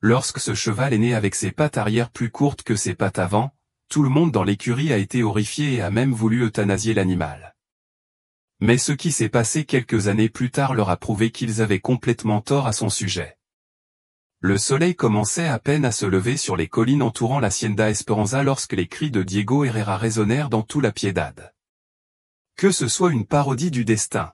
lorsque ce cheval est né avec ses pattes arrière plus courtes que ses pattes avant, tout le monde dans l'écurie a été horrifié et a même voulu euthanasier l'animal. Mais ce qui s'est passé quelques années plus tard leur a prouvé qu'ils avaient complètement tort à son sujet. Le soleil commençait à peine à se lever sur les collines entourant l'Hacienda Esperanza lorsque les cris de Diego Herrera résonnèrent dans tout la Piedad. « Que ce soit une parodie du destin !»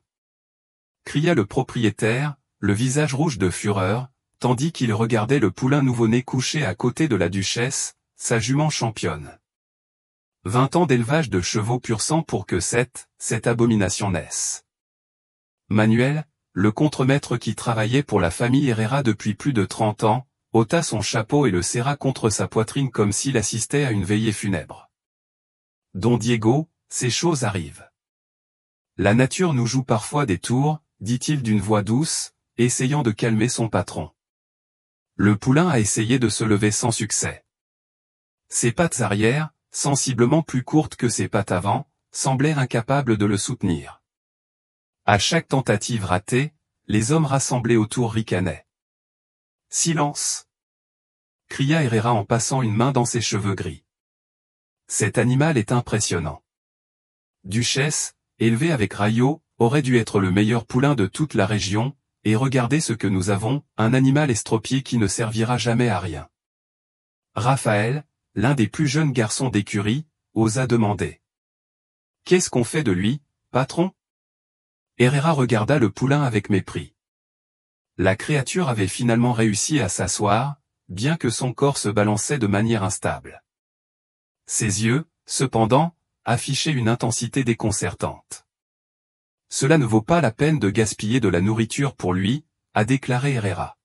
cria le propriétaire, le visage rouge de fureur, tandis qu'il regardait le poulain nouveau-né couché à côté de la duchesse, sa jument championne. 20 ans d'élevage de chevaux pur sang pour que cette abomination naisse. Manuel, le contremaître qui travaillait pour la famille Herrera depuis plus de 30 ans, ôta son chapeau et le serra contre sa poitrine comme s'il assistait à une veillée funèbre. Don Diego, ces choses arrivent. La nature nous joue parfois des tours, dit-il d'une voix douce, essayant de calmer son patron. Le poulain a essayé de se lever sans succès. Ses pattes arrière, sensiblement plus courtes que ses pattes avant, semblaient incapables de le soutenir. À chaque tentative ratée, les hommes rassemblés autour ricanaient. « Silence !» cria Herrera en passant une main dans ses cheveux gris. « Cet animal est impressionnant. Duchesse, élevé avec Rayo, aurait dû être le meilleur poulain de toute la région, et regardez ce que nous avons, un animal estropié qui ne servira jamais à rien. » Raphaël, l'un des plus jeunes garçons d'écurie, osa demander. « Qu'est-ce qu'on fait de lui, patron ?» Herrera regarda le poulain avec mépris. La créature avait finalement réussi à s'asseoir, bien que son corps se balançait de manière instable. Ses yeux, cependant, affichaient une intensité déconcertante. « Cela ne vaut pas la peine de gaspiller de la nourriture pour lui, » a déclaré Herrera.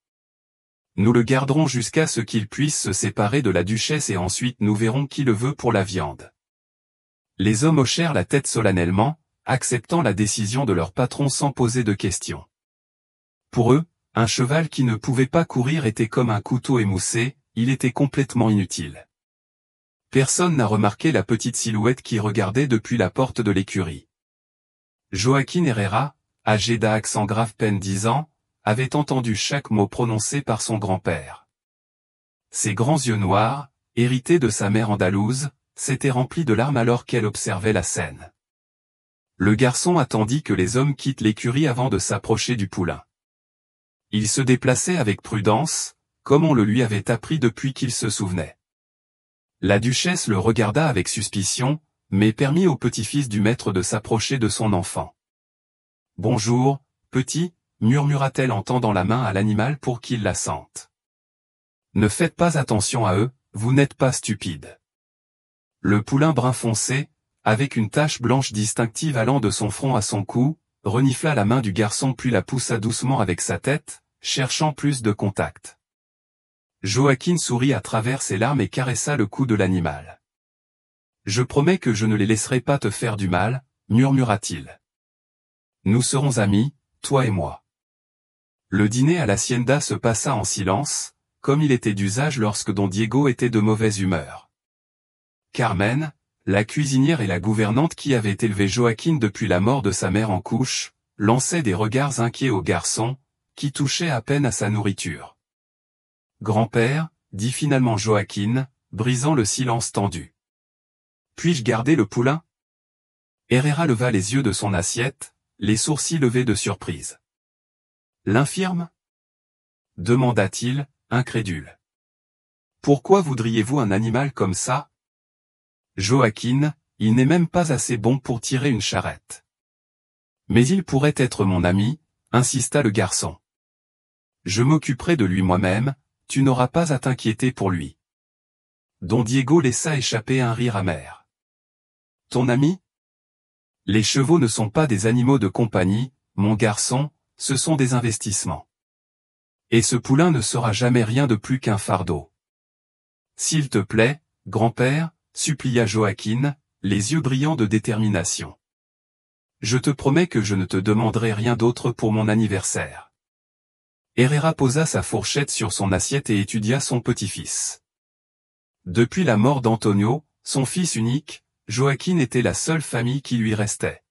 « Nous le garderons jusqu'à ce qu'il puisse se séparer de la duchesse et ensuite nous verrons qui le veut pour la viande. » Les hommes hochèrent la tête solennellement, acceptant la décision de leur patron sans poser de questions. Pour eux, un cheval qui ne pouvait pas courir était comme un couteau émoussé, il était complètement inutile. Personne n'a remarqué la petite silhouette qui regardait depuis la porte de l'écurie. Joaquín Herrera, âgé d'accent grave peine 10 ans, avait entendu chaque mot prononcé par son grand-père. Ses grands yeux noirs, hérités de sa mère andalouse, s'étaient remplis de larmes alors qu'elle observait la scène. Le garçon attendit que les hommes quittent l'écurie avant de s'approcher du poulain. Il se déplaçait avec prudence, comme on le lui avait appris depuis qu'il se souvenait. La duchesse le regarda avec suspicion, mais permit au petit-fils du maître de s'approcher de son enfant. « Bonjour, petit », murmura-t-elle en tendant la main à l'animal pour qu'il la sente. « Ne faites pas attention à eux, vous n'êtes pas stupide. » Le poulain brun foncé, avec une tache blanche distinctive allant de son front à son cou, renifla la main du garçon puis la poussa doucement avec sa tête, cherchant plus de contact. Joaquín sourit à travers ses larmes et caressa le cou de l'animal. « Je promets que je ne les laisserai pas te faire du mal, » murmura-t-il. « Nous serons amis, toi et moi. » Le dîner à l'Hacienda se passa en silence, comme il était d'usage lorsque Don Diego était de mauvaise humeur. Carmen, la cuisinière et la gouvernante qui avait élevé Joaquín depuis la mort de sa mère en couche, lançaient des regards inquiets au garçon, qui touchait à peine à sa nourriture. « Grand-père, » dit finalement Joaquín, brisant le silence tendu. « Puis-je garder le poulain ?» Herrera leva les yeux de son assiette, les sourcils levés de surprise. « L'infirme » demanda-t-il, incrédule. « Pourquoi voudriez-vous un animal comme ça ? Joaquín, il n'est même pas assez bon pour tirer une charrette. »« Mais il pourrait être mon ami, » insista le garçon. « Je m'occuperai de lui moi-même, tu n'auras pas à t'inquiéter pour lui. » Don Diego laissa échapper un rire amer. « Ton ami ? Les chevaux ne sont pas des animaux de compagnie, mon garçon, ce sont des investissements. Et ce poulain ne sera jamais rien de plus qu'un fardeau. »« S'il te plaît, grand-père, » supplia Joaquín, les yeux brillants de détermination. « Je te promets que je ne te demanderai rien d'autre pour mon anniversaire. » Herrera posa sa fourchette sur son assiette et étudia son petit-fils. Depuis la mort d'Antonio, son fils unique, Joaquín était la seule famille qui lui restait.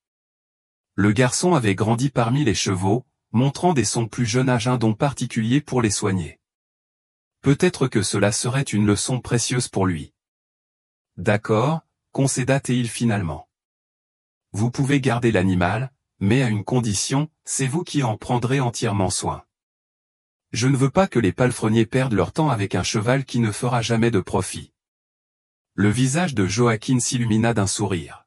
Le garçon avait grandi parmi les chevaux, montrant dès son plus jeune âge un don particulier pour les soigner. Peut-être que cela serait une leçon précieuse pour lui. D'accord, concéda Théil finalement. Vous pouvez garder l'animal, mais à une condition, c'est vous qui en prendrez entièrement soin. Je ne veux pas que les palefreniers perdent leur temps avec un cheval qui ne fera jamais de profit. Le visage de Joachim s'illumina d'un sourire.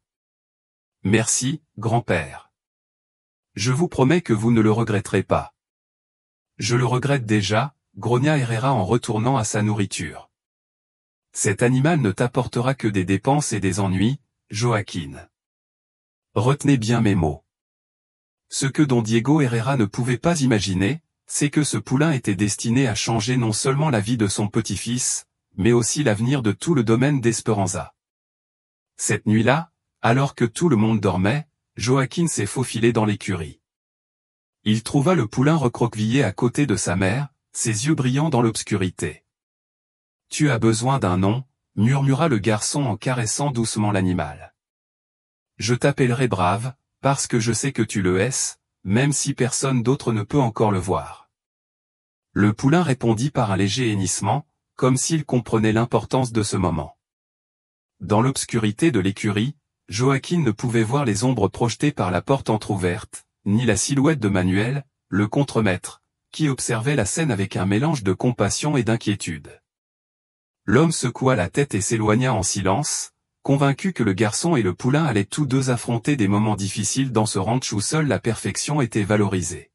Merci, grand-père. Je vous promets que vous ne le regretterez pas. Je le regrette déjà, grogna Herrera en retournant à sa nourriture. Cet animal ne t'apportera que des dépenses et des ennuis, Joachim. Retenez bien mes mots. Ce que Don Diego Herrera ne pouvait pas imaginer, c'est que ce poulain était destiné à changer non seulement la vie de son petit-fils, mais aussi l'avenir de tout le domaine d'Esperanza. Cette nuit-là, alors que tout le monde dormait, Joachim s'est faufilé dans l'écurie. Il trouva le poulain recroquevillé à côté de sa mère, ses yeux brillants dans l'obscurité. « Tu as besoin d'un nom » murmura le garçon en caressant doucement l'animal. « Je t'appellerai Brave, parce que je sais que tu le hais, même si personne d'autre ne peut encore le voir. » Le poulain répondit par un léger hennissement, comme s'il comprenait l'importance de ce moment. Dans l'obscurité de l'écurie, Joachim ne pouvait voir les ombres projetées par la porte entr'ouverte, ni la silhouette de Manuel, le contremaître, qui observait la scène avec un mélange de compassion et d'inquiétude. L'homme secoua la tête et s'éloigna en silence, convaincu que le garçon et le poulain allaient tous deux affronter des moments difficiles dans ce ranch où seule la perfection était valorisée.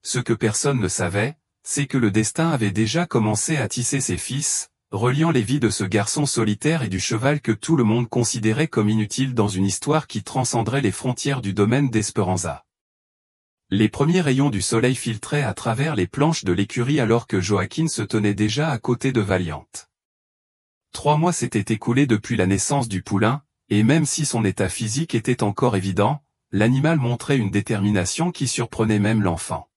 Ce que personne ne savait, c'est que le destin avait déjà commencé à tisser ses fils, reliant les vies de ce garçon solitaire et du cheval que tout le monde considérait comme inutile dans une histoire qui transcenderait les frontières du domaine d'Esperanza. Les premiers rayons du soleil filtraient à travers les planches de l'écurie alors que Joachim se tenait déjà à côté de Valiant. 3 mois s'étaient écoulés depuis la naissance du poulain, et même si son état physique était encore évident, l'animal montrait une détermination qui surprenait même l'enfant.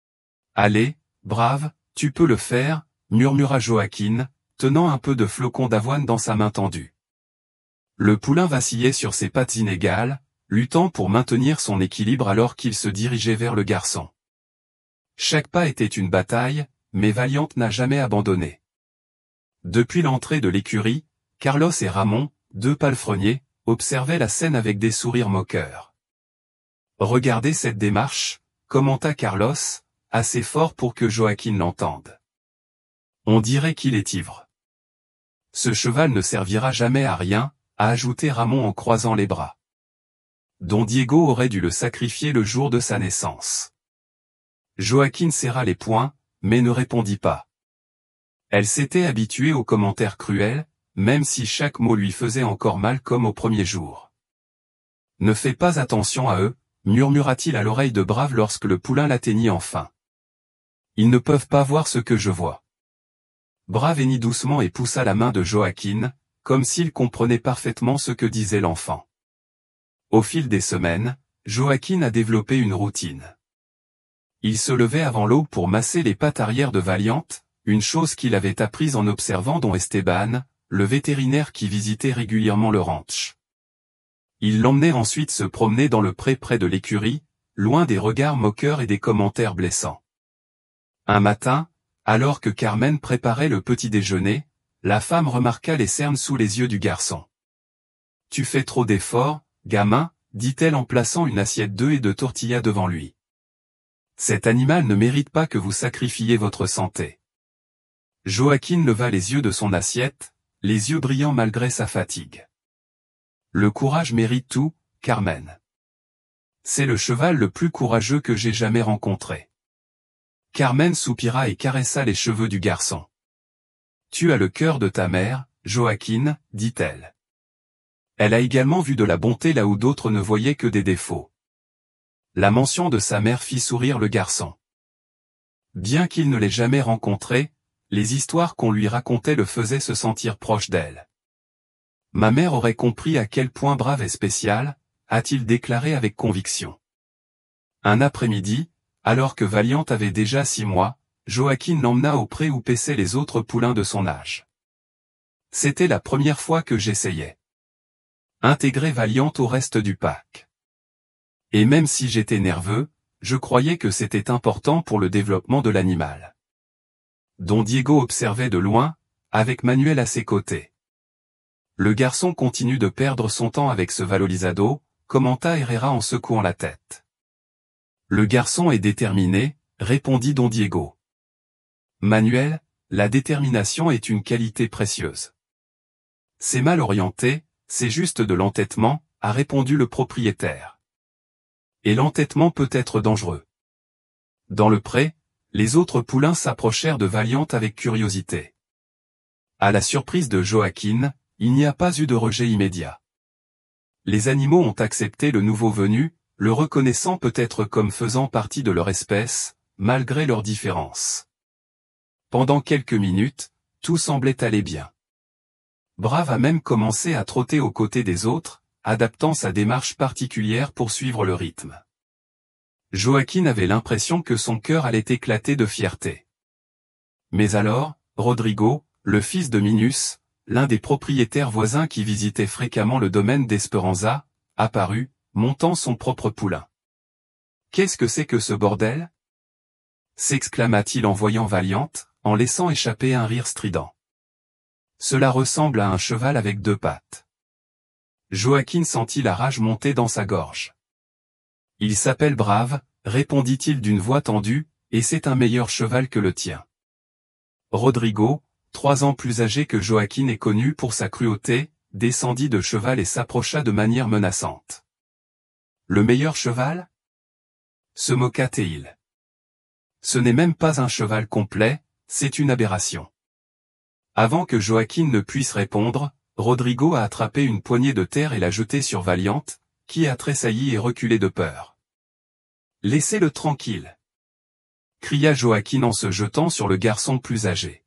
« Allez, Brave, tu peux le faire » murmura Joachim, tenant un peu de flocon d'avoine dans sa main tendue. Le poulain vacillait sur ses pattes inégales, luttant pour maintenir son équilibre alors qu'il se dirigeait vers le garçon. Chaque pas était une bataille, mais Valiant n'a jamais abandonné. Depuis l'entrée de l'écurie, Carlos et Ramon, 2 palefreniers, observaient la scène avec des sourires moqueurs. « Regardez cette démarche » commenta Carlos, assez fort pour que Joachim l'entende. « On dirait qu'il est ivre. »« Ce cheval ne servira jamais à rien » a ajouté Ramon en croisant les bras. Don Diego aurait dû le sacrifier le jour de sa naissance. Joachim serra les poings, mais ne répondit pas. Elle s'était habituée aux commentaires cruels, même si chaque mot lui faisait encore mal comme au premier jour. « Ne fais pas attention à eux » murmura-t-il à l'oreille de Brave lorsque le poulain l'atteignit enfin. « Ils ne peuvent pas voir ce que je vois. » Brave hennit doucement et poussa la main de Joachim, comme s'il comprenait parfaitement ce que disait l'enfant. Au fil des semaines, Joachim a développé une routine. Il se levait avant l'aube pour masser les pattes arrière de Valiant, une chose qu'il avait apprise en observant Don Esteban, le vétérinaire qui visitait régulièrement le ranch. Il l'emmenait ensuite se promener dans le pré près de l'écurie, loin des regards moqueurs et des commentaires blessants. Un matin, alors que Carmen préparait le petit déjeuner, la femme remarqua les cernes sous les yeux du garçon. « Tu fais trop d'efforts, gamin » dit-elle en plaçant une assiette d'œufs et de tortillas devant lui. « Cet animal ne mérite pas que vous sacrifiez votre santé. » Joachim leva les yeux de son assiette, les yeux brillants malgré sa fatigue. « Le courage mérite tout, Carmen. C'est le cheval le plus courageux que j'ai jamais rencontré. » Carmen soupira et caressa les cheveux du garçon. « Tu as le cœur de ta mère, Joachim, dit-elle. Elle a également vu de la bonté là où d'autres ne voyaient que des défauts. » La mention de sa mère fit sourire le garçon. Bien qu'il ne l'ait jamais rencontrée, les histoires qu'on lui racontait le faisaient se sentir proche d'elle. « Ma mère aurait compris à quel point Brave et spécial, a-t-il déclaré avec conviction. Un après-midi, alors que Valiant avait déjà 6 mois, Joachim l'emmena au pré où paissaient les autres poulains de son âge. C'était la première fois que j'essayais. Intégrer Valiant au reste du pack. Et même si j'étais nerveux, je croyais que c'était important pour le développement de l'animal. Don Diego observait de loin, avec Manuel à ses côtés. Le garçon continue de perdre son temps avec ce valorisado, commenta Herrera en secouant la tête. Le garçon est déterminé, répondit Don Diego. Manuel, la détermination est une qualité précieuse. C'est mal orienté, c'est juste de l'entêtement, a répondu le propriétaire. Et l'entêtement peut être dangereux. Dans le pré, les autres poulains s'approchèrent de Valiante avec curiosité. À la surprise de Joaquin, il n'y a pas eu de rejet immédiat. Les animaux ont accepté le nouveau venu, le reconnaissant peut-être comme faisant partie de leur espèce, malgré leurs différences. Pendant quelques minutes, tout semblait aller bien. Brave a même commencé à trotter aux côtés des autres, adaptant sa démarche particulière pour suivre le rythme. Joaquin avait l'impression que son cœur allait éclater de fierté. Mais alors, Rodrigo, le fils de Minus, l'un des propriétaires voisins qui visitait fréquemment le domaine d'Esperanza, apparut, montant son propre poulain. « Qu'est-ce que c'est que ce bordel » s'exclama-t-il en voyant Valiante, en laissant échapper un rire strident. Cela ressemble à un cheval avec 2 pattes. Joaquin sentit la rage monter dans sa gorge. Il s'appelle Brave, répondit-il d'une voix tendue, et c'est un meilleur cheval que le tien. Rodrigo, 3 ans plus âgé que Joaquin et connu pour sa cruauté, descendit de cheval et s'approcha de manière menaçante. Le meilleur cheval ? Se moqua Théil. Ce n'est même pas un cheval complet, c'est une aberration. Avant que Joaquin ne puisse répondre, Rodrigo a attrapé une poignée de terre et l'a jetée sur Valiante, qui a tressailli et reculé de peur. « Laissez-le tranquille !» cria Joaquin en se jetant sur le garçon plus âgé.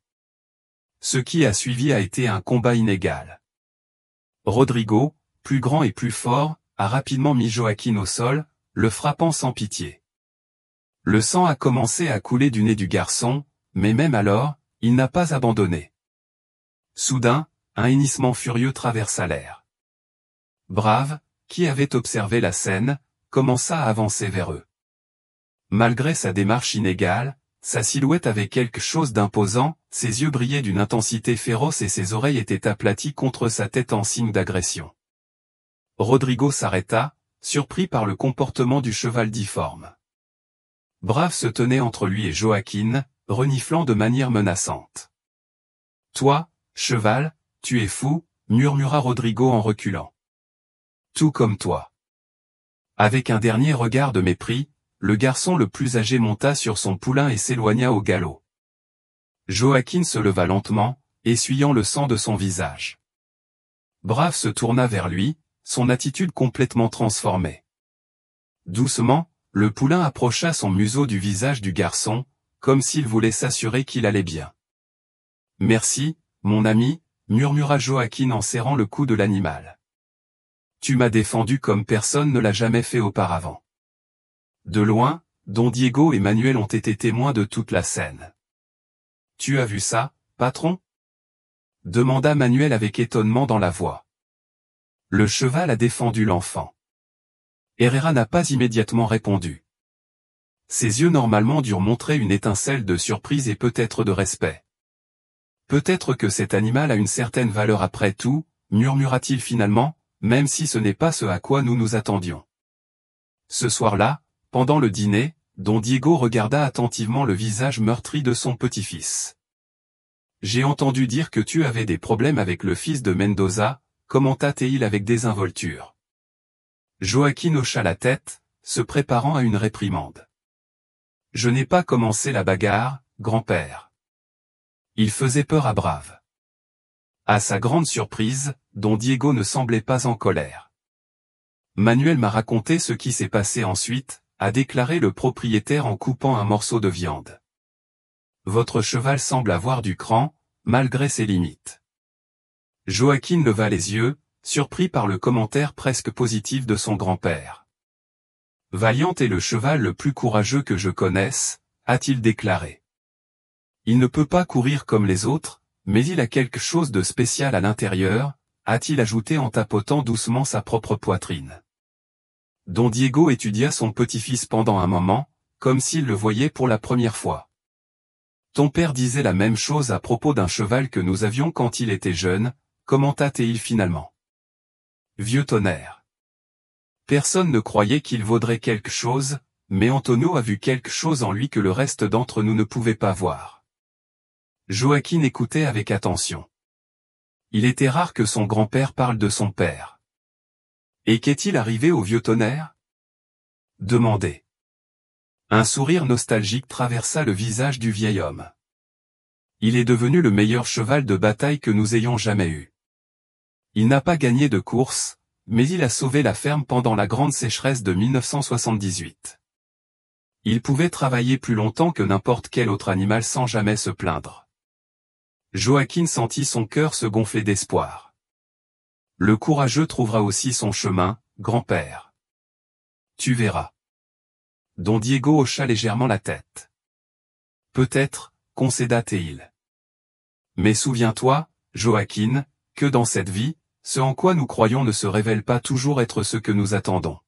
Ce qui a suivi a été un combat inégal. Rodrigo, plus grand et plus fort, a rapidement mis Joaquin au sol, le frappant sans pitié. Le sang a commencé à couler du nez du garçon, mais même alors, il n'a pas abandonné. Soudain, un hennissement furieux traversa l'air. Brave, qui avait observé la scène, commença à avancer vers eux. Malgré sa démarche inégale, sa silhouette avait quelque chose d'imposant, ses yeux brillaient d'une intensité féroce et ses oreilles étaient aplaties contre sa tête en signe d'agression. Rodrigo s'arrêta, surpris par le comportement du cheval difforme. Brave se tenait entre lui et Joaquin, reniflant de manière menaçante. « Toi, cheval, tu es fou » murmura Rodrigo en reculant. « Tout comme toi. » Avec un dernier regard de mépris, le garçon le plus âgé monta sur son poulain et s'éloigna au galop. Joaquin se leva lentement, essuyant le sang de son visage. Brave se tourna vers lui, son attitude complètement transformée. Doucement, le poulain approcha son museau du visage du garçon, comme s'il voulait s'assurer qu'il allait bien. « Merci, mon ami » murmura Joaquin en serrant le cou de l'animal. « Tu m'as défendu comme personne ne l'a jamais fait auparavant. » De loin, Don Diego et Manuel ont été témoins de toute la scène. « Tu as vu ça, patron » demanda Manuel avec étonnement dans la voix. Le cheval a défendu l'enfant. Herrera n'a pas immédiatement répondu. Ses yeux normalement durent montrer une étincelle de surprise et peut-être de respect. Peut-être que cet animal a une certaine valeur après tout, murmura-t-il finalement, même si ce n'est pas ce à quoi nous nous attendions. Ce soir-là, pendant le dîner, Don Diego regarda attentivement le visage meurtri de son petit-fils. « J'ai entendu dire que tu avais des problèmes avec le fils de Mendoza » commenta Théil avec désinvolture. Joaquin hocha la tête, se préparant à une réprimande. « Je n'ai pas commencé la bagarre, grand-père. » Il faisait peur à Brave. À sa grande surprise, Don Diego ne semblait pas en colère. « Manuel m'a raconté ce qui s'est passé ensuite » a déclaré le propriétaire en coupant un morceau de viande. « Votre cheval semble avoir du cran, malgré ses limites. » Joaquin leva les yeux, surpris par le commentaire presque positif de son grand-père. « Valiante est le cheval le plus courageux que je connaisse » a-t-il déclaré. « Il ne peut pas courir comme les autres, mais il a quelque chose de spécial à l'intérieur » a-t-il ajouté en tapotant doucement sa propre poitrine. Don Diego étudia son petit-fils pendant un moment, comme s'il le voyait pour la première fois. Ton père disait la même chose à propos d'un cheval que nous avions quand il était jeune, commenta Théil finalement. Vieux tonnerre. Personne ne croyait qu'il vaudrait quelque chose, mais Antonio a vu quelque chose en lui que le reste d'entre nous ne pouvait pas voir. Joaquin écoutait avec attention. Il était rare que son grand-père parle de son père. Et qu'est-il arrivé au vieux tonnerre? Demandait. Un sourire nostalgique traversa le visage du vieil homme. Il est devenu le meilleur cheval de bataille que nous ayons jamais eu. Il n'a pas gagné de course, mais il a sauvé la ferme pendant la grande sécheresse de 1978. Il pouvait travailler plus longtemps que n'importe quel autre animal sans jamais se plaindre. Joaquin sentit son cœur se gonfler d'espoir. Le courageux trouvera aussi son chemin, grand-père. Tu verras. Don Diego hocha légèrement la tête. Peut-être, concéda Théil. Mais souviens-toi, Joaquin, que dans cette vie, ce en quoi nous croyons ne se révèle pas toujours être ce que nous attendons.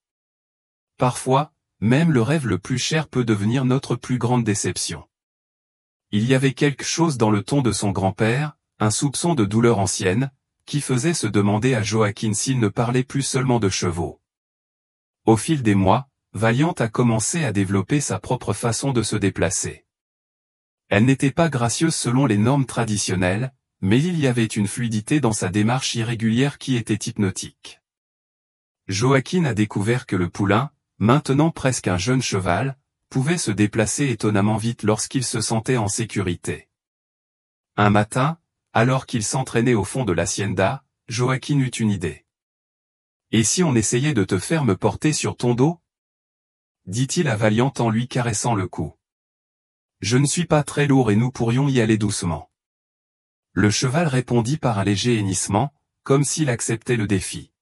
Parfois, même le rêve le plus cher peut devenir notre plus grande déception. Il y avait quelque chose dans le ton de son grand-père, un soupçon de douleur ancienne, qui faisait se demander à Joaquin s'il ne parlait plus seulement de chevaux. Au fil des mois, Valiant a commencé à développer sa propre façon de se déplacer. Elle n'était pas gracieuse selon les normes traditionnelles, mais il y avait une fluidité dans sa démarche irrégulière qui était hypnotique. Joaquin a découvert que le poulain, maintenant presque un jeune cheval, pouvait se déplacer étonnamment vite lorsqu'il se sentait en sécurité. Un matin, alors qu'il s'entraînait au fond de l'hacienda, Joaquin eut une idée. « Et si on essayait de te faire me porter sur ton dos ?» dit-il à Valiant en lui caressant le cou. « Je ne suis pas très lourd et nous pourrions y aller doucement. » Le cheval répondit par un léger hennissement, comme s'il acceptait le défi.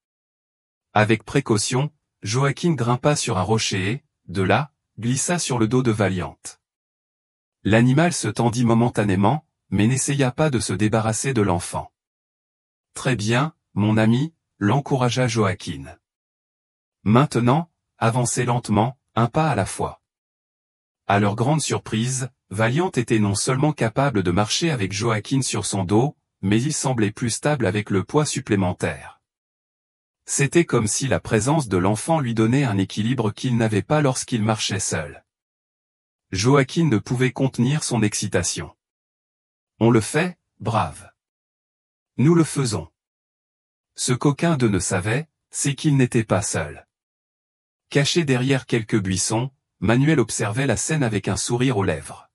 Avec précaution, Joaquin grimpa sur un rocher et, de là, glissa sur le dos de Valiant. L'animal se tendit momentanément, mais n'essaya pas de se débarrasser de l'enfant. « Très bien, mon ami », l'encouragea Joaquin. « Maintenant, avancez lentement, un pas à la fois. » À leur grande surprise, Valiant était non seulement capable de marcher avec Joaquin sur son dos, mais il semblait plus stable avec le poids supplémentaire. C'était comme si la présence de l'enfant lui donnait un équilibre qu'il n'avait pas lorsqu'il marchait seul. Joaquin ne pouvait contenir son excitation. « On le fait, brave. Nous le faisons. » Ce qu'aucun d'eux ne savait, c'est qu'il n'était pas seul. Caché derrière quelques buissons, Manuel observait la scène avec un sourire aux lèvres.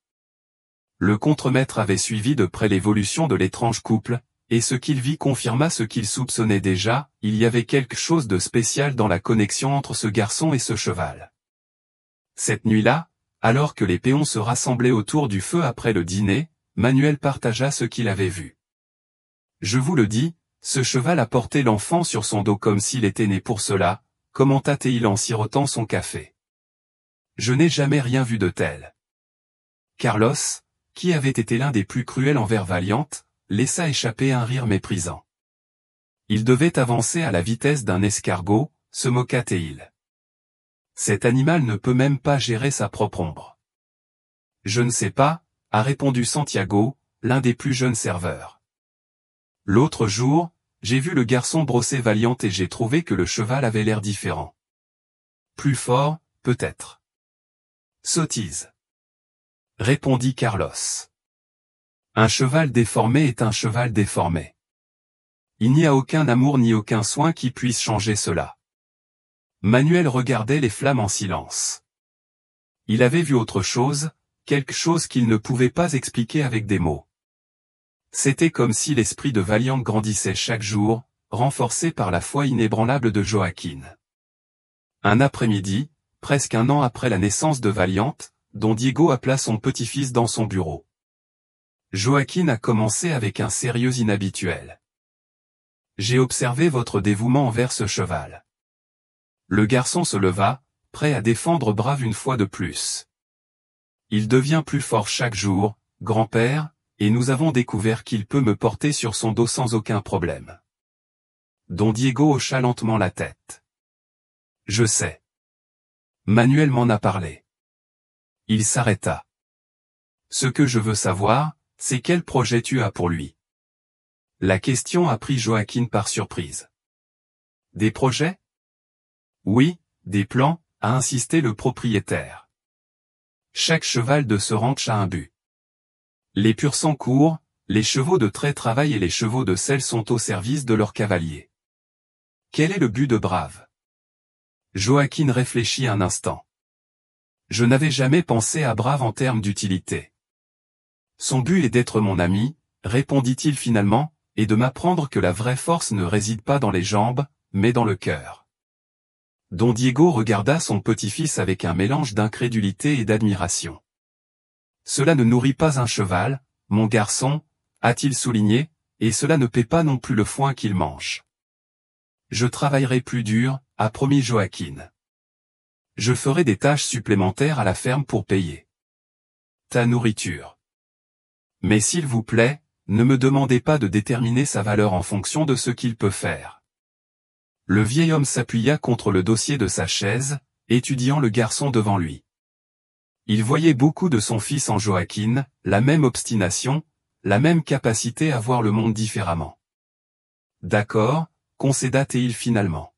Le contremaître avait suivi de près l'évolution de l'étrange couple, et ce qu'il vit confirma ce qu'il soupçonnait déjà, il y avait quelque chose de spécial dans la connexion entre ce garçon et ce cheval. Cette nuit-là, alors que les péons se rassemblaient autour du feu après le dîner, Manuel partagea ce qu'il avait vu. « Je vous le dis, ce cheval a porté l'enfant sur son dos comme s'il était né pour cela, » commenta Théil en sirotant son café. « Je n'ai jamais rien vu de tel. » Carlos, qui avait été l'un des plus cruels envers Valiant, laissa échapper un rire méprisant. Il devait avancer à la vitesse d'un escargot, se moqua Théil. Cet animal ne peut même pas gérer sa propre ombre. Je ne sais pas, a répondu Santiago, l'un des plus jeunes serveurs. L'autre jour, j'ai vu le garçon brosser Valiant et j'ai trouvé que le cheval avait l'air différent. Plus fort, peut-être. Sottise. Répondit Carlos. Un cheval déformé est un cheval déformé. Il n'y a aucun amour ni aucun soin qui puisse changer cela. Manuel regardait les flammes en silence. Il avait vu autre chose, quelque chose qu'il ne pouvait pas expliquer avec des mots. C'était comme si l'esprit de Valiant grandissait chaque jour, renforcé par la foi inébranlable de Joaquin. Un après-midi, presque un an après la naissance de Valiant, Don Diego appela son petit-fils dans son bureau. Joaquin a commencé avec un sérieux inhabituel. « J'ai observé votre dévouement envers ce cheval. » Le garçon se leva, prêt à défendre Brave une fois de plus. « Il devient plus fort chaque jour, grand-père, et nous avons découvert qu'il peut me porter sur son dos sans aucun problème. » Don Diego hocha lentement la tête. « Je sais. Manuel m'en a parlé. » Il s'arrêta. Ce que je veux savoir, c'est quel projet tu as pour lui. La question a pris Joaquin par surprise. Des projets? Oui, des plans, a insisté le propriétaire. Chaque cheval de ce ranch a un but. Les pur sang courent, les chevaux de trait travaillent et les chevaux de selle sont au service de leurs cavaliers. Quel est le but de Brave? Joaquin réfléchit un instant. Je n'avais jamais pensé à Brave en termes d'utilité. Son but est d'être mon ami, répondit-il finalement, et de m'apprendre que la vraie force ne réside pas dans les jambes, mais dans le cœur. Don Diego regarda son petit-fils avec un mélange d'incrédulité et d'admiration. Cela ne nourrit pas un cheval, mon garçon, a-t-il souligné, et cela ne paie pas non plus le foin qu'il mange. Je travaillerai plus dur, a promis Joaquin. Je ferai des tâches supplémentaires à la ferme pour payer ta nourriture. Mais s'il vous plaît, ne me demandez pas de déterminer sa valeur en fonction de ce qu'il peut faire. Le vieil homme s'appuya contre le dossier de sa chaise, étudiant le garçon devant lui. Il voyait beaucoup de son fils en Joaquin, la même obstination, la même capacité à voir le monde différemment. D'accord, concéda-t-il finalement.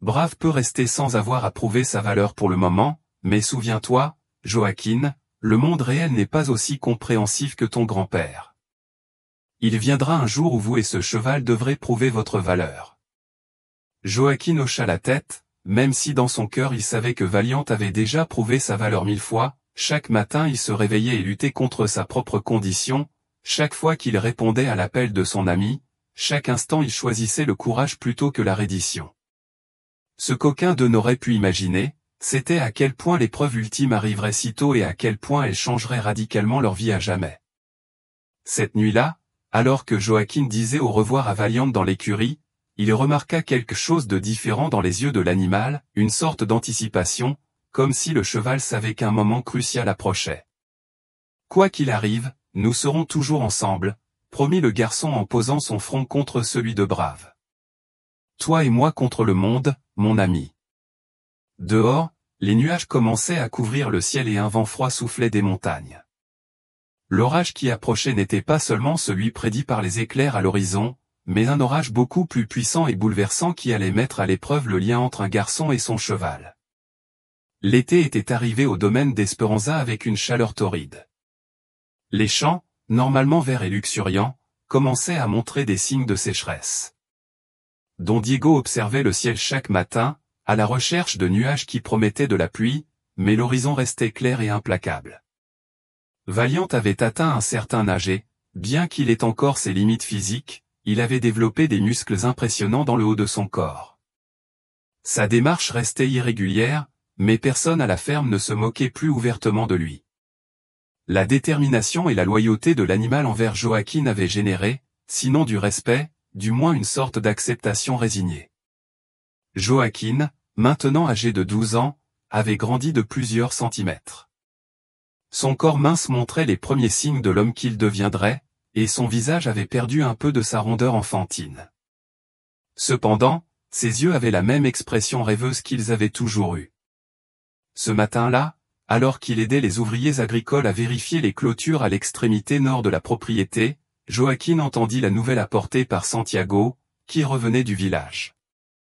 Brave peut rester sans avoir à prouver sa valeur pour le moment, mais souviens-toi, Joaquin, le monde réel n'est pas aussi compréhensif que ton grand-père. Il viendra un jour où vous et ce cheval devrez prouver votre valeur. Joaquin hocha la tête, même si dans son cœur il savait que Valiant avait déjà prouvé sa valeur 1000 fois, chaque matin il se réveillait et luttait contre sa propre condition, chaque fois qu'il répondait à l'appel de son ami, chaque instant il choisissait le courage plutôt que la reddition. Ce qu'aucun d'eux n'aurait pu imaginer, c'était à quel point l'épreuve ultime arriverait si tôt et à quel point elle changerait radicalement leur vie à jamais. Cette nuit-là, alors que Joaquin disait au revoir à Valiant dans l'écurie, il remarqua quelque chose de différent dans les yeux de l'animal, une sorte d'anticipation, comme si le cheval savait qu'un moment crucial approchait. Quoi qu'il arrive, nous serons toujours ensemble, promit le garçon en posant son front contre celui de Brave. Toi et moi contre le monde, mon ami. Dehors, les nuages commençaient à couvrir le ciel et un vent froid soufflait des montagnes. L'orage qui approchait n'était pas seulement celui prédit par les éclairs à l'horizon, mais un orage beaucoup plus puissant et bouleversant qui allait mettre à l'épreuve le lien entre un garçon et son cheval. L'été était arrivé au domaine d'Esperanza avec une chaleur torride. Les champs, normalement verts et luxuriants, commençaient à montrer des signes de sécheresse. Don Diego observait le ciel chaque matin, à la recherche de nuages qui promettaient de la pluie, mais l'horizon restait clair et implacable. Valiant avait atteint un certain âge et, bien qu'il ait encore ses limites physiques, il avait développé des muscles impressionnants dans le haut de son corps. Sa démarche restait irrégulière, mais personne à la ferme ne se moquait plus ouvertement de lui. La détermination et la loyauté de l'animal envers Joaquin avaient généré, sinon du respect, du moins une sorte d'acceptation résignée. Joaquin, maintenant âgé de 12 ans, avait grandi de plusieurs centimètres. Son corps mince montrait les premiers signes de l'homme qu'il deviendrait, et son visage avait perdu un peu de sa rondeur enfantine. Cependant, ses yeux avaient la même expression rêveuse qu'ils avaient toujours eue. Ce matin-là, alors qu'il aidait les ouvriers agricoles à vérifier les clôtures à l'extrémité nord de la propriété, Joaquin entendit la nouvelle apportée par Santiago, qui revenait du village.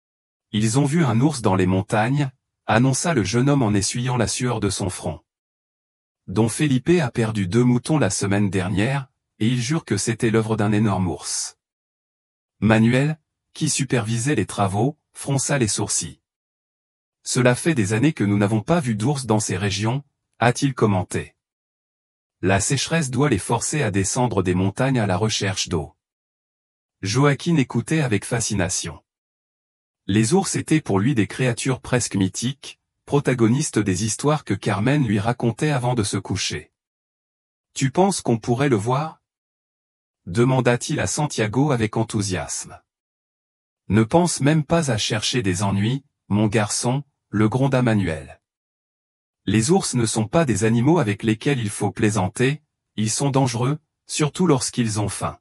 « Ils ont vu un ours dans les montagnes », annonça le jeune homme en essuyant la sueur de son front. Don Felipe a perdu 2 moutons la semaine dernière, et il jure que c'était l'œuvre d'un énorme ours. Manuel, qui supervisait les travaux, fronça les sourcils. « Cela fait des années que nous n'avons pas vu d'ours dans ces régions, a-t-il commenté. La sécheresse doit les forcer à descendre des montagnes à la recherche d'eau. Joaquin écoutait avec fascination. Les ours étaient pour lui des créatures presque mythiques, protagonistes des histoires que Carmen lui racontait avant de se coucher. « Tu penses qu'on pourrait le voir » demanda-t-il à Santiago avec enthousiasme. « Ne pense même pas à chercher des ennuis, mon garçon, le gronda Manuel. Les ours ne sont pas des animaux avec lesquels il faut plaisanter, ils sont dangereux, surtout lorsqu'ils ont faim. »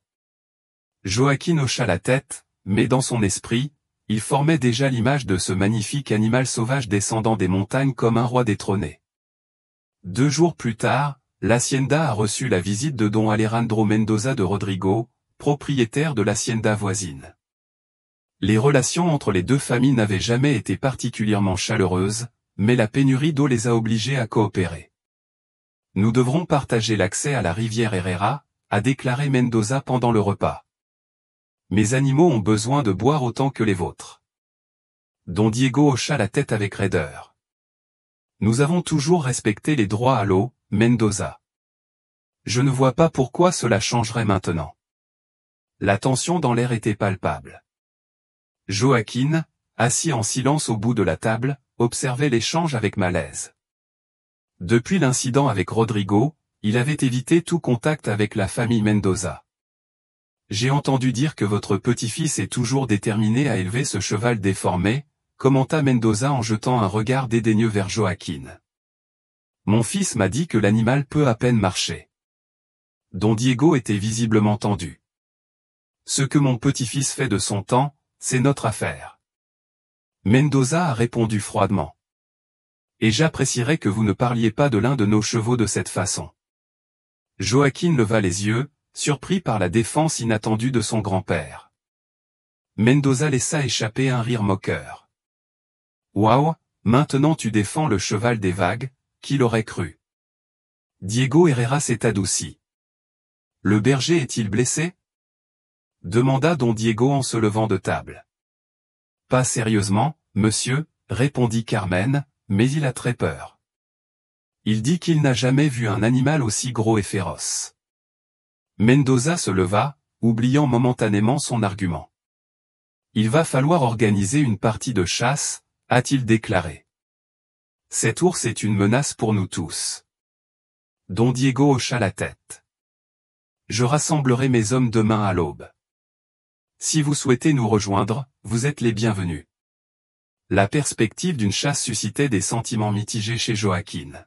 Joaquin hocha la tête, mais dans son esprit, il formait déjà l'image de ce magnifique animal sauvage descendant des montagnes comme un roi détrôné. 2 jours plus tard, l'hacienda a reçu la visite de don Alejandro Mendoza de Rodrigo, propriétaire de l'hacienda voisine. Les relations entre les deux familles n'avaient jamais été particulièrement chaleureuses, mais la pénurie d'eau les a obligés à coopérer. Nous devrons partager l'accès à la rivière Herrera, a déclaré Mendoza pendant le repas. Mes animaux ont besoin de boire autant que les vôtres. Don Diego hocha la tête avec raideur. Nous avons toujours respecté les droits à l'eau, Mendoza. Je ne vois pas pourquoi cela changerait maintenant. La tension dans l'air était palpable. Joaquín, assis en silence au bout de la table, observait l'échange avec malaise. Depuis l'incident avec Rodrigo, il avait évité tout contact avec la famille Mendoza. J'ai entendu dire que votre petit-fils est toujours déterminé à élever ce cheval déformé, commenta Mendoza en jetant un regard dédaigneux vers Joaquín. Mon fils m'a dit que l'animal peut à peine marcher. Don Diego était visiblement tendu. Ce que mon petit-fils fait de son temps, c'est notre affaire. Mendoza a répondu froidement. Et j'apprécierais que vous ne parliez pas de l'un de nos chevaux de cette façon. Joaquín leva les yeux, surpris par la défense inattendue de son grand-père. Mendoza laissa échapper un rire moqueur. Waouh, maintenant tu défends le cheval des vagues, qui l'aurait cru? Diego Herrera s'est adouci. Le berger est-il blessé? Demanda don Diego en se levant de table. Pas sérieusement, monsieur, répondit Carmen, mais il a très peur. Il dit qu'il n'a jamais vu un animal aussi gros et féroce. Mendoza se leva, oubliant momentanément son argument. Il va falloir organiser une partie de chasse, a-t-il déclaré. Cet ours est une menace pour nous tous. Don Diego hocha la tête. Je rassemblerai mes hommes demain à l'aube. Si vous souhaitez nous rejoindre, vous êtes les bienvenus. La perspective d'une chasse suscitait des sentiments mitigés chez Joaquín.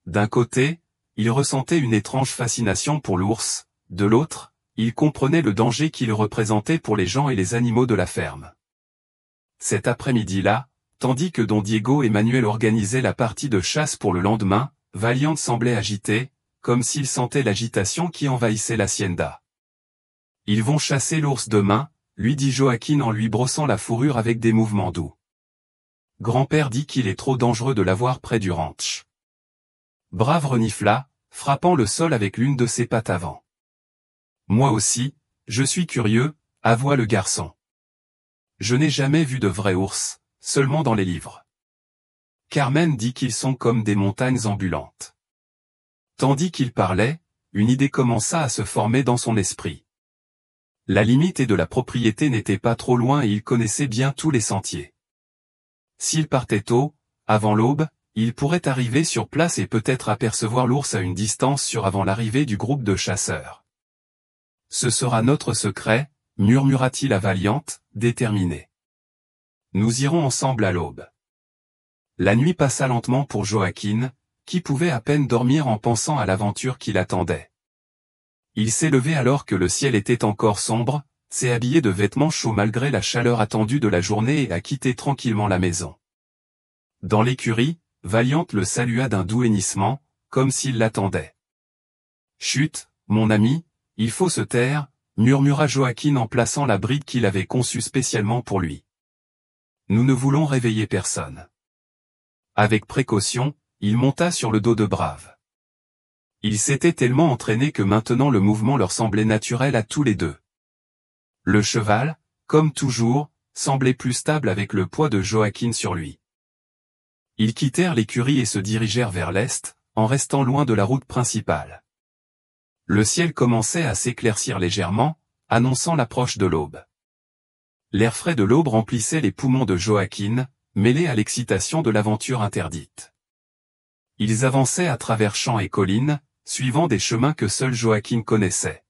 D'un côté, il ressentait une étrange fascination pour l'ours, de l'autre, il comprenait le danger qu'il représentait pour les gens et les animaux de la ferme. Cet après-midi-là, tandis que don Diego et Manuel organisaient la partie de chasse pour le lendemain, Valiente semblait agité, comme s'il sentait l'agitation qui envahissait l'hacienda. Ils vont chasser l'ours demain, lui dit Joaquín en lui brossant la fourrure avec des mouvements doux. Grand-père dit qu'il est trop dangereux de l'avoir près du ranch. Brave renifla, frappant le sol avec l'une de ses pattes avant. Moi aussi, je suis curieux, avoua le garçon. Je n'ai jamais vu de vrai ours, seulement dans les livres. Carmen dit qu'ils sont comme des montagnes ambulantes. Tandis qu'il parlait, une idée commença à se former dans son esprit. La limite et de la propriété n'était pas trop loin et il connaissait bien tous les sentiers. S'il partait tôt, avant l'aube, il pourrait arriver sur place et peut-être apercevoir l'ours à une distance sûre avant l'arrivée du groupe de chasseurs. Ce sera notre secret, murmura-t-il à Valiente, déterminé. Nous irons ensemble à l'aube. La nuit passa lentement pour Joaquín, qui pouvait à peine dormir en pensant à l'aventure qui l'attendait. Il s'est levé alors que le ciel était encore sombre, s'est habillé de vêtements chauds malgré la chaleur attendue de la journée et a quitté tranquillement la maison. Dans l'écurie, Valiente le salua d'un doux hennissement, comme s'il l'attendait. « Chut, mon ami, il faut se taire », murmura Joaquín en plaçant la bride qu'il avait conçue spécialement pour lui. « Nous ne voulons réveiller personne. » Avec précaution, il monta sur le dos de Brave. Il s'était tellement entraîné que maintenant le mouvement leur semblait naturel à tous les deux. Le cheval, comme toujours, semblait plus stable avec le poids de Joaquín sur lui. Ils quittèrent l'écurie et se dirigèrent vers l'est, en restant loin de la route principale. Le ciel commençait à s'éclaircir légèrement, annonçant l'approche de l'aube. L'air frais de l'aube remplissait les poumons de Joaquín, mêlé à l'excitation de l'aventure interdite. Ils avançaient à travers champs et collines, suivant des chemins que seul Joaquín connaissait.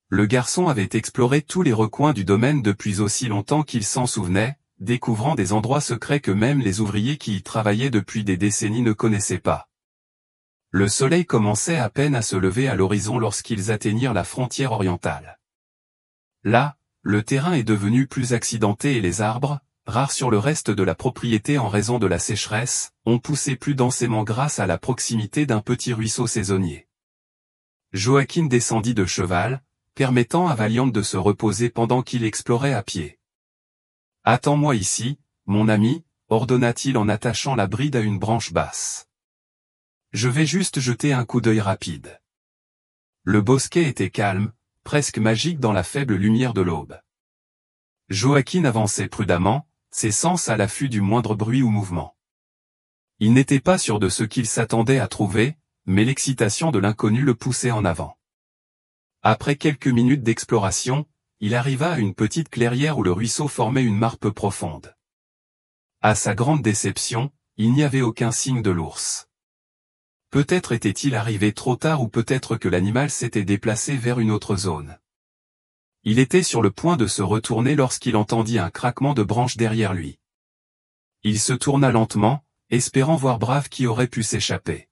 Le garçon avait exploré tous les recoins du domaine depuis aussi longtemps qu'il s'en souvenait, découvrant des endroits secrets que même les ouvriers qui y travaillaient depuis des décennies ne connaissaient pas. Le soleil commençait à peine à se lever à l'horizon lorsqu'ils atteignirent la frontière orientale. Là, le terrain est devenu plus accidenté et les arbres, rares sur le reste de la propriété en raison de la sécheresse, ont poussé plus densément grâce à la proximité d'un petit ruisseau saisonnier. Joaquin descendit de cheval, permettant à Valiant de se reposer pendant qu'il explorait à pied. « Attends-moi ici, mon ami », ordonna-t-il en attachant la bride à une branche basse. « Je vais juste jeter un coup d'œil rapide. » Le bosquet était calme, presque magique dans la faible lumière de l'aube. Joaquin avançait prudemment, ses sens à l'affût du moindre bruit ou mouvement. Il n'était pas sûr de ce qu'il s'attendait à trouver, mais l'excitation de l'inconnu le poussait en avant. Après quelques minutes d'exploration, il arriva à une petite clairière où le ruisseau formait une mare peu profonde. À sa grande déception, il n'y avait aucun signe de l'ours. Peut-être était-il arrivé trop tard ou peut-être que l'animal s'était déplacé vers une autre zone. Il était sur le point de se retourner lorsqu'il entendit un craquement de branches derrière lui. Il se tourna lentement, espérant voir Brave qui aurait pu s'échapper.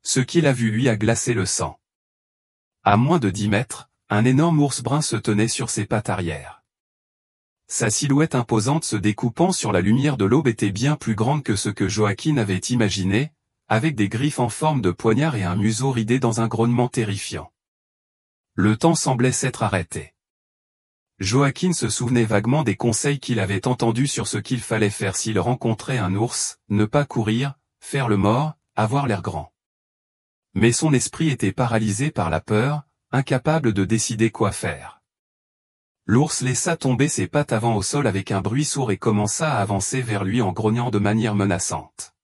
Ce qu'il a vu lui a glacé le sang. À moins de 10 mètres, un énorme ours brun se tenait sur ses pattes arrière. Sa silhouette imposante se découpant sur la lumière de l'aube était bien plus grande que ce que Joaquin avait imaginé, avec des griffes en forme de poignard et un museau ridé dans un grognement terrifiant. Le temps semblait s'être arrêté. Joaquin se souvenait vaguement des conseils qu'il avait entendus sur ce qu'il fallait faire s'il rencontrait un ours, ne pas courir, faire le mort, avoir l'air grand. Mais son esprit était paralysé par la peur, incapable de décider quoi faire. L'ours laissa tomber ses pattes avant au sol avec un bruit sourd et commença à avancer vers lui en grognant de manière menaçante.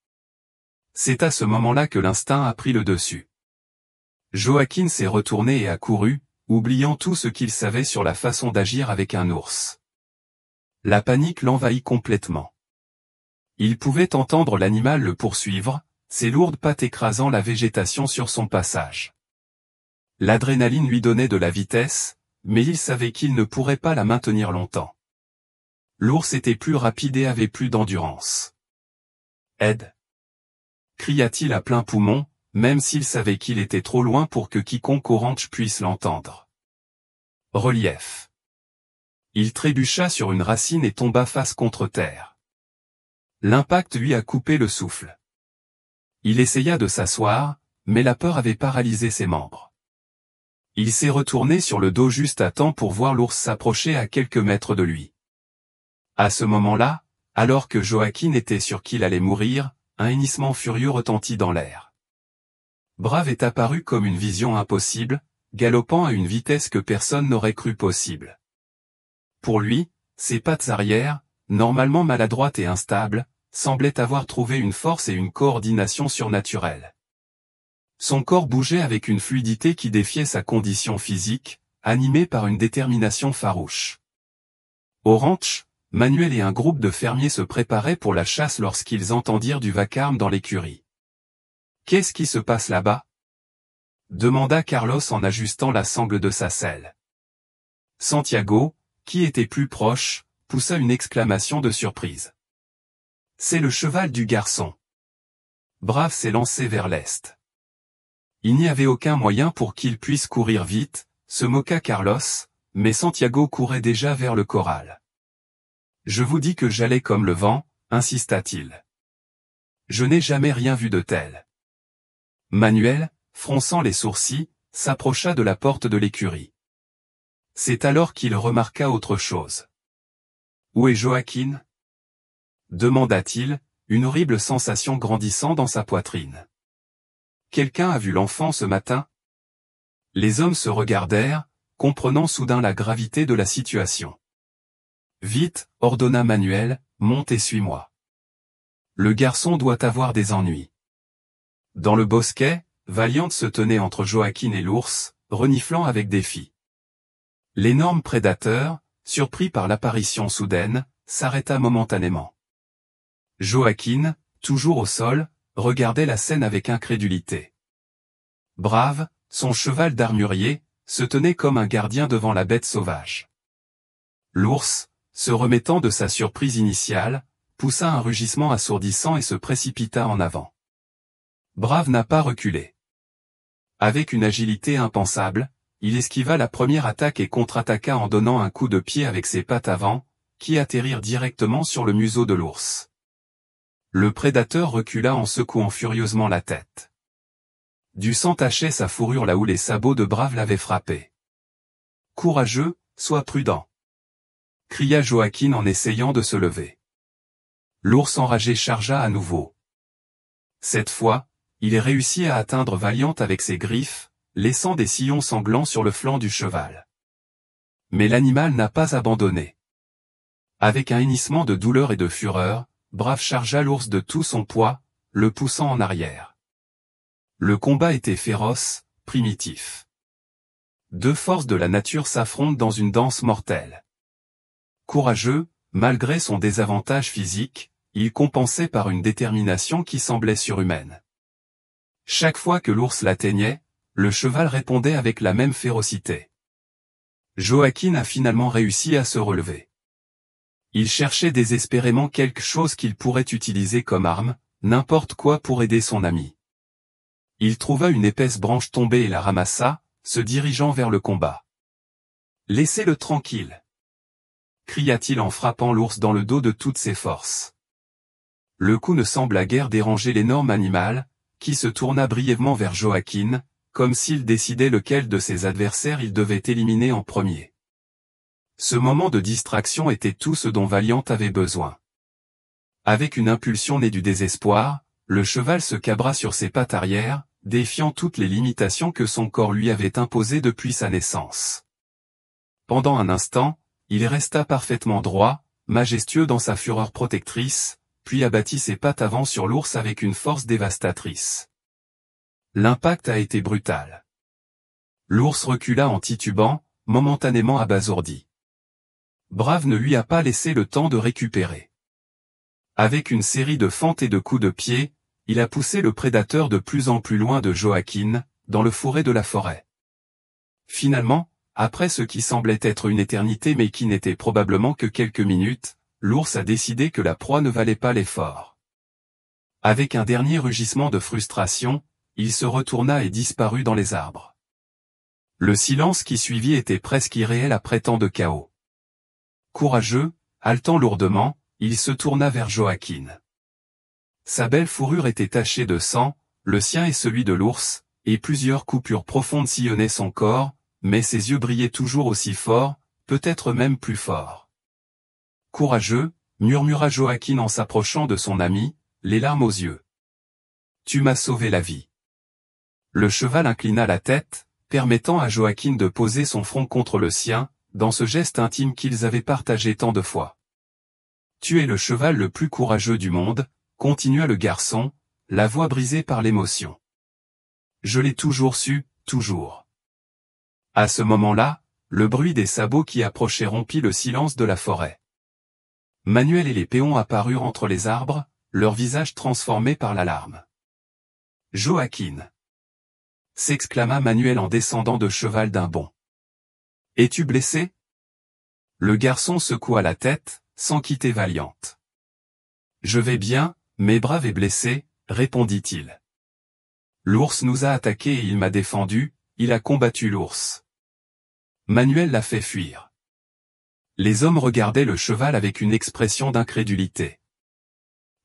C'est à ce moment-là que l'instinct a pris le dessus. Joaquin s'est retourné et a couru, oubliant tout ce qu'il savait sur la façon d'agir avec un ours. La panique l'envahit complètement. Il pouvait entendre l'animal le poursuivre, ses lourdes pattes écrasant la végétation sur son passage. L'adrénaline lui donnait de la vitesse, mais il savait qu'il ne pourrait pas la maintenir longtemps. L'ours était plus rapide et avait plus d'endurance. « Aide !» cria-t-il à plein poumon, même s'il savait qu'il était trop loin pour que quiconque au ranch puisse l'entendre. Relief. Il trébucha sur une racine et tomba face contre terre. L'impact lui a coupé le souffle. Il essaya de s'asseoir, mais la peur avait paralysé ses membres. Il s'est retourné sur le dos juste à temps pour voir l'ours s'approcher à quelques mètres de lui. À ce moment-là, alors que Joaquin était sûr qu'il allait mourir, un hennissement furieux retentit dans l'air. Brave est apparu comme une vision impossible, galopant à une vitesse que personne n'aurait cru possible. Pour lui, ses pattes arrière, normalement maladroites et instables, semblaient avoir trouvé une force et une coordination surnaturelles. Son corps bougeait avec une fluidité qui défiait sa condition physique, animé par une détermination farouche. Au ranch, Manuel et un groupe de fermiers se préparaient pour la chasse lorsqu'ils entendirent du vacarme dans l'écurie. « Qu'est-ce qui se passe là-bas » demanda Carlos en ajustant la sangle de sa selle. Santiago, qui était plus proche, poussa une exclamation de surprise. « C'est le cheval du garçon. » Brave s'est lancé vers l'est. Il n'y avait aucun moyen pour qu'il puisse courir vite, se moqua Carlos, mais Santiago courait déjà vers le corral. « Je vous dis que j'allais comme le vent, » insista-t-il. « Je n'ai jamais rien vu de tel. » Manuel, fronçant les sourcils, s'approcha de la porte de l'écurie. C'est alors qu'il remarqua autre chose. « Où est Joaquin » demanda-t-il, une horrible sensation grandissant dans sa poitrine. « Quelqu'un a vu l'enfant ce matin ?» Les hommes se regardèrent, comprenant soudain la gravité de la situation. « Vite, » ordonna Manuel, « monte et suis-moi. Le garçon doit avoir des ennuis. » Dans le bosquet, Valiant se tenait entre Joaquin et l'ours, reniflant avec défi. L'énorme prédateur, surpris par l'apparition soudaine, s'arrêta momentanément. Joaquin, toujours au sol, regardait la scène avec incrédulité. Brave, son cheval d'armurier, se tenait comme un gardien devant la bête sauvage. L'ours, se remettant de sa surprise initiale, poussa un rugissement assourdissant et se précipita en avant. Brave n'a pas reculé. Avec une agilité impensable, il esquiva la première attaque et contre-attaqua en donnant un coup de pied avec ses pattes avant, qui atterrirent directement sur le museau de l'ours. Le prédateur recula en secouant furieusement la tête. Du sang tachait sa fourrure là où les sabots de Brave l'avaient frappé. « Courageux, sois prudent !» cria Joaquin en essayant de se lever. L'ours enragé chargea à nouveau. Cette fois, il réussit à atteindre Valiant avec ses griffes, laissant des sillons sanglants sur le flanc du cheval. Mais l'animal n'a pas abandonné. Avec un hennissement de douleur et de fureur, Brave chargea l'ours de tout son poids, le poussant en arrière. Le combat était féroce, primitif. Deux forces de la nature s'affrontent dans une danse mortelle. Courageux, malgré son désavantage physique, il compensait par une détermination qui semblait surhumaine. Chaque fois que l'ours l'atteignait, le cheval répondait avec la même férocité. Joaquin a finalement réussi à se relever. Il cherchait désespérément quelque chose qu'il pourrait utiliser comme arme, n'importe quoi pour aider son ami. Il trouva une épaisse branche tombée et la ramassa, se dirigeant vers le combat. « Laissez-le tranquille !» cria-t-il en frappant l'ours dans le dos de toutes ses forces. Le coup ne sembla guère déranger l'énorme animal, qui se tourna brièvement vers Joaquin, comme s'il décidait lequel de ses adversaires il devait éliminer en premier. Ce moment de distraction était tout ce dont Valiant avait besoin. Avec une impulsion née du désespoir, le cheval se cabra sur ses pattes arrière, défiant toutes les limitations que son corps lui avait imposées depuis sa naissance. Pendant un instant, il resta parfaitement droit, majestueux dans sa fureur protectrice, puis abattit ses pattes avant sur l'ours avec une force dévastatrice. L'impact a été brutal. L'ours recula en titubant, momentanément abasourdi. Brave ne lui a pas laissé le temps de récupérer. Avec une série de fentes et de coups de pied, il a poussé le prédateur de plus en plus loin de Joaquin, dans le fourré de la forêt. Finalement, après ce qui semblait être une éternité mais qui n'était probablement que quelques minutes, l'ours a décidé que la proie ne valait pas l'effort. Avec un dernier rugissement de frustration, il se retourna et disparut dans les arbres. Le silence qui suivit était presque irréel après tant de chaos. Courageux, haletant lourdement, il se tourna vers Joaquin. Sa belle fourrure était tachée de sang, le sien et celui de l'ours, et plusieurs coupures profondes sillonnaient son corps, mais ses yeux brillaient toujours aussi fort, peut-être même plus fort. Courageux, murmura Joaquin en s'approchant de son ami, les larmes aux yeux. Tu m'as sauvé la vie. Le cheval inclina la tête, permettant à Joaquin de poser son front contre le sien, dans ce geste intime qu'ils avaient partagé tant de fois. Tu es le cheval le plus courageux du monde, continua le garçon, la voix brisée par l'émotion. Je l'ai toujours su, toujours. À ce moment-là, le bruit des sabots qui approchaient rompit le silence de la forêt. Manuel et les péons apparurent entre les arbres, leurs visages transformés par l'alarme. Joaquin, s'exclama Manuel en descendant de cheval d'un bond. Es-tu blessé? Le garçon secoua la tête, sans quitter Valiant. Je vais bien, mais Brave est blessé, répondit-il. L'ours nous a attaqués et il m'a défendu, il a combattu l'ours. Manuel l'a fait fuir. Les hommes regardaient le cheval avec une expression d'incrédulité.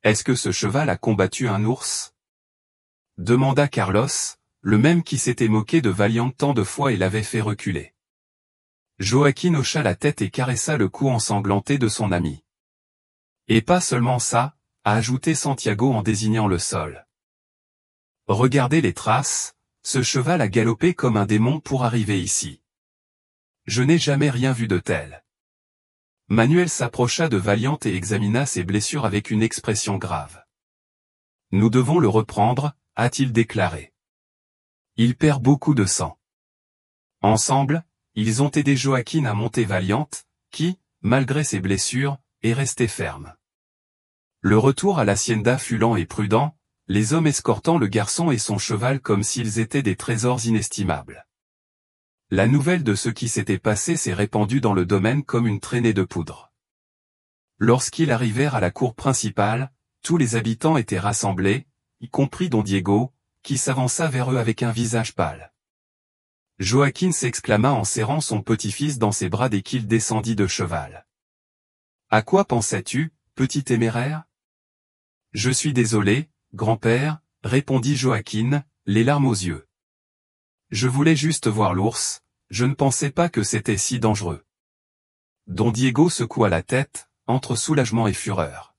Est-ce que ce cheval a combattu un ours? Demanda Carlos, le même qui s'était moqué de Valiant tant de fois et l'avait fait reculer. Joaquin hocha la tête et caressa le cou ensanglanté de son ami. Et pas seulement ça, a ajouté Santiago en désignant le sol. Regardez les traces, ce cheval a galopé comme un démon pour arriver ici. Je n'ai jamais rien vu de tel. Manuel s'approcha de Valiant et examina ses blessures avec une expression grave. Nous devons le reprendre, a-t-il déclaré. Il perd beaucoup de sang. Ensemble, ils ont aidé Joaquin à monter Valiant, qui, malgré ses blessures, est resté ferme. Le retour à l'hacienda fut lent et prudent, les hommes escortant le garçon et son cheval comme s'ils étaient des trésors inestimables. La nouvelle de ce qui s'était passé s'est répandue dans le domaine comme une traînée de poudre. Lorsqu'ils arrivèrent à la cour principale, tous les habitants étaient rassemblés, y compris Don Diego, qui s'avança vers eux avec un visage pâle. Joaquin s'exclama en serrant son petit-fils dans ses bras dès qu'il descendit de cheval. À quoi pensais-tu, petit téméraire? Je suis désolé, grand-père, répondit Joaquin, les larmes aux yeux. Je voulais juste voir l'ours, je ne pensais pas que c'était si dangereux. Don Diego secoua la tête, entre soulagement et fureur.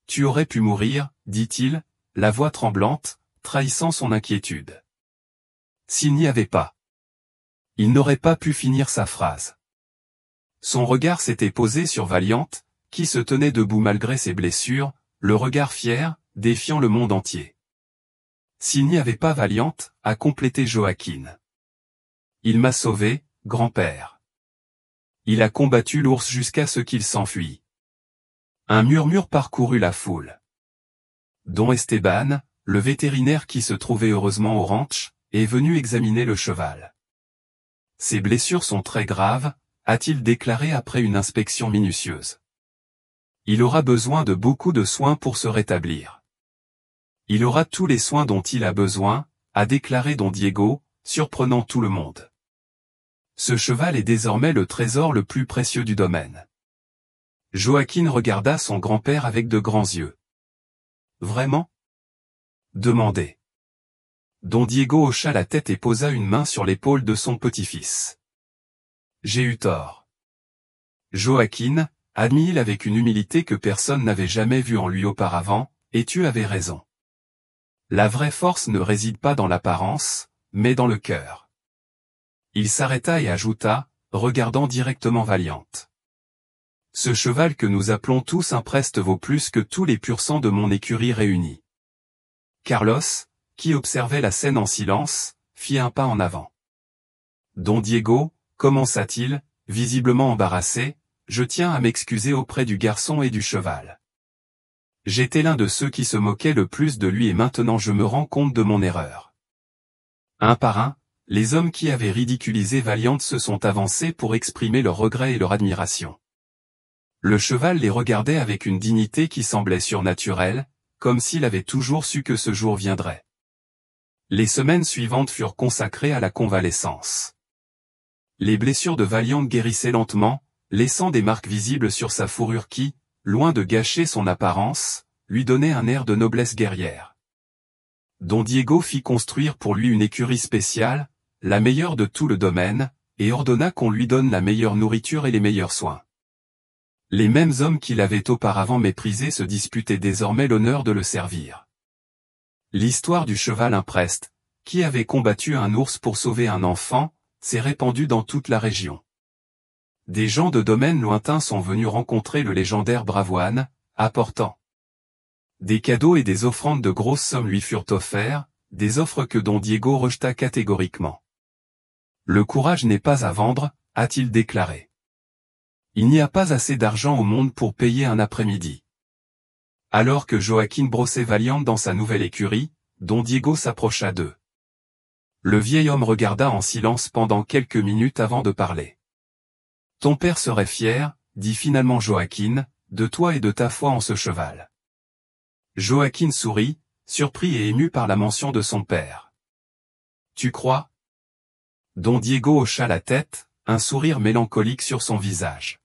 Tu aurais pu mourir, dit-il, la voix tremblante, trahissant son inquiétude. S'il n'y avait pas. Il n'aurait pas pu finir sa phrase. Son regard s'était posé sur Valiant, qui se tenait debout malgré ses blessures, le regard fier, défiant le monde entier. S'il n'y avait pas Valiant, a complété Joaquin. Il m'a sauvé, grand-père. Il a combattu l'ours jusqu'à ce qu'il s'enfuit. Un murmure parcourut la foule. Don Esteban, le vétérinaire qui se trouvait heureusement au ranch, est venu examiner le cheval. Ses blessures sont très graves, a-t-il déclaré après une inspection minutieuse. Il aura besoin de beaucoup de soins pour se rétablir. Il aura tous les soins dont il a besoin, a déclaré Don Diego, surprenant tout le monde. Ce cheval est désormais le trésor le plus précieux du domaine. Joaquin regarda son grand-père avec de grands yeux. Vraiment? Demandait. Don Diego hocha la tête et posa une main sur l'épaule de son petit-fils. J'ai eu tort. Joaquin, admit-il avec une humilité que personne n'avait jamais vue en lui auparavant, et tu avais raison. La vraie force ne réside pas dans l'apparence, mais dans le cœur. Il s'arrêta et ajouta, regardant directement Valiant. Ce cheval que nous appelons tous un preste vaut plus que tous les pur sangs de mon écurie réunis. Carlos, qui observait la scène en silence, fit un pas en avant. Don Diego, commença-t-il, visiblement embarrassé, je tiens à m'excuser auprès du garçon et du cheval. J'étais l'un de ceux qui se moquaient le plus de lui et maintenant je me rends compte de mon erreur. Un par un, les hommes qui avaient ridiculisé Valiant se sont avancés pour exprimer leur regret et leur admiration. Le cheval les regardait avec une dignité qui semblait surnaturelle, comme s'il avait toujours su que ce jour viendrait. Les semaines suivantes furent consacrées à la convalescence. Les blessures de Valiant guérissaient lentement, laissant des marques visibles sur sa fourrure qui, loin de gâcher son apparence, lui donnait un air de noblesse guerrière. Don Diego fit construire pour lui une écurie spéciale, la meilleure de tout le domaine, et ordonna qu'on lui donne la meilleure nourriture et les meilleurs soins. Les mêmes hommes qui l'avaient auparavant méprisé se disputaient désormais l'honneur de le servir. L'histoire du cheval impreste, qui avait combattu un ours pour sauver un enfant, s'est répandue dans toute la région. Des gens de domaines lointains sont venus rencontrer le légendaire Bravoine, apportant des cadeaux et des offrandes de grosses sommes lui furent offerts, des offres que Don Diego rejeta catégoriquement. Le courage n'est pas à vendre, a-t-il déclaré. Il n'y a pas assez d'argent au monde pour payer un après-midi. Alors que Joaquin brossait Valiant dans sa nouvelle écurie, Don Diego s'approcha d'eux. Le vieil homme regarda en silence pendant quelques minutes avant de parler. Ton père serait fier, dit finalement Joaquin, de toi et de ta foi en ce cheval. Joaquin sourit, surpris et ému par la mention de son père. Tu crois? Don Diego hocha la tête, un sourire mélancolique sur son visage.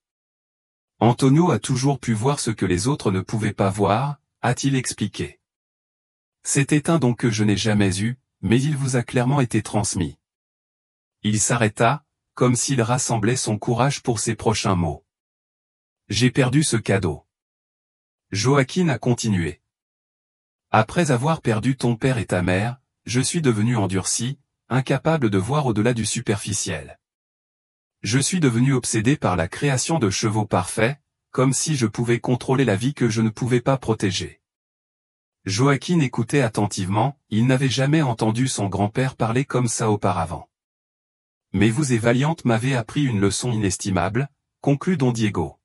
Antonio a toujours pu voir ce que les autres ne pouvaient pas voir, a-t-il expliqué. C'était un don que je n'ai jamais eu, mais il vous a clairement été transmis. Il s'arrêta, comme s'il rassemblait son courage pour ses prochains mots. J'ai perdu ce cadeau. Joaquin a continué. Après avoir perdu ton père et ta mère, je suis devenu endurci, incapable de voir au-delà du superficiel. Je suis devenu obsédé par la création de chevaux parfaits, comme si je pouvais contrôler la vie que je ne pouvais pas protéger. Joaquin écoutait attentivement, il n'avait jamais entendu son grand-père parler comme ça auparavant. Mais vous et Valiant m'avez appris une leçon inestimable, conclut Don Diego.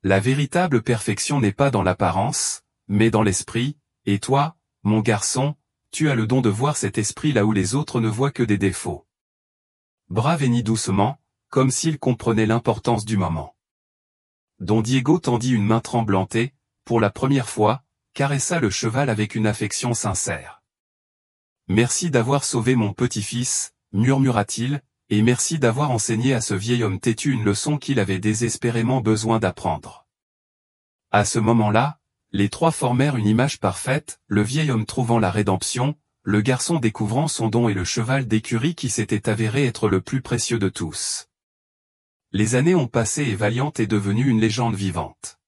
La véritable perfection n'est pas dans l'apparence, mais dans l'esprit, et toi, mon garçon, tu as le don de voir cet esprit là où les autres ne voient que des défauts. Braveni doucement, comme s'il comprenait l'importance du moment. Don Diego tendit une main tremblante et, pour la première fois, caressa le cheval avec une affection sincère. Merci d'avoir sauvé mon petit-fils, murmura-t-il, et merci d'avoir enseigné à ce vieil homme têtu une leçon qu'il avait désespérément besoin d'apprendre. À ce moment-là, les trois formèrent une image parfaite, le vieil homme trouvant la rédemption, le garçon découvrant son don et le cheval d'écurie qui s'était avéré être le plus précieux de tous. Les années ont passé et Valiant est devenu une légende vivante.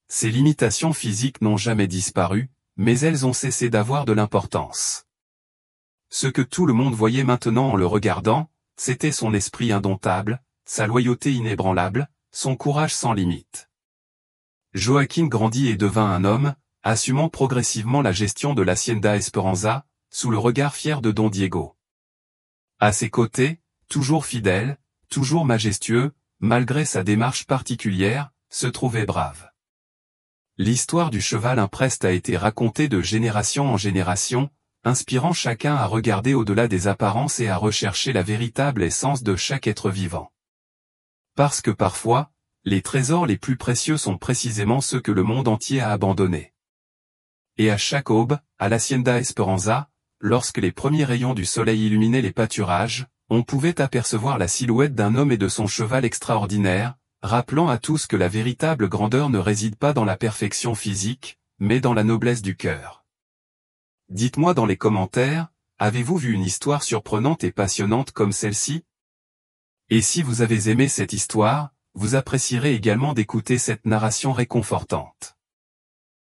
Ses limitations physiques n'ont jamais disparu, mais elles ont cessé d'avoir de l'importance. Ce que tout le monde voyait maintenant en le regardant, c'était son esprit indomptable, sa loyauté inébranlable, son courage sans limite. Joaquin grandit et devint un homme, assumant progressivement la gestion de l'Hacienda Esperanza, sous le regard fier de Don Diego. À ses côtés, toujours fidèle, toujours majestueux, malgré sa démarche particulière, se trouvait Brave. L'histoire du cheval impreste a été racontée de génération en génération, inspirant chacun à regarder au-delà des apparences et à rechercher la véritable essence de chaque être vivant. Parce que parfois, les trésors les plus précieux sont précisément ceux que le monde entier a abandonnés. Et à chaque aube, à l'Hacienda Esperanza, lorsque les premiers rayons du soleil illuminaient les pâturages, on pouvait apercevoir la silhouette d'un homme et de son cheval extraordinaire, rappelant à tous que la véritable grandeur ne réside pas dans la perfection physique, mais dans la noblesse du cœur. Dites-moi dans les commentaires, avez-vous vu une histoire surprenante et passionnante comme celle-ci? Et si vous avez aimé cette histoire, vous apprécierez également d'écouter cette narration réconfortante.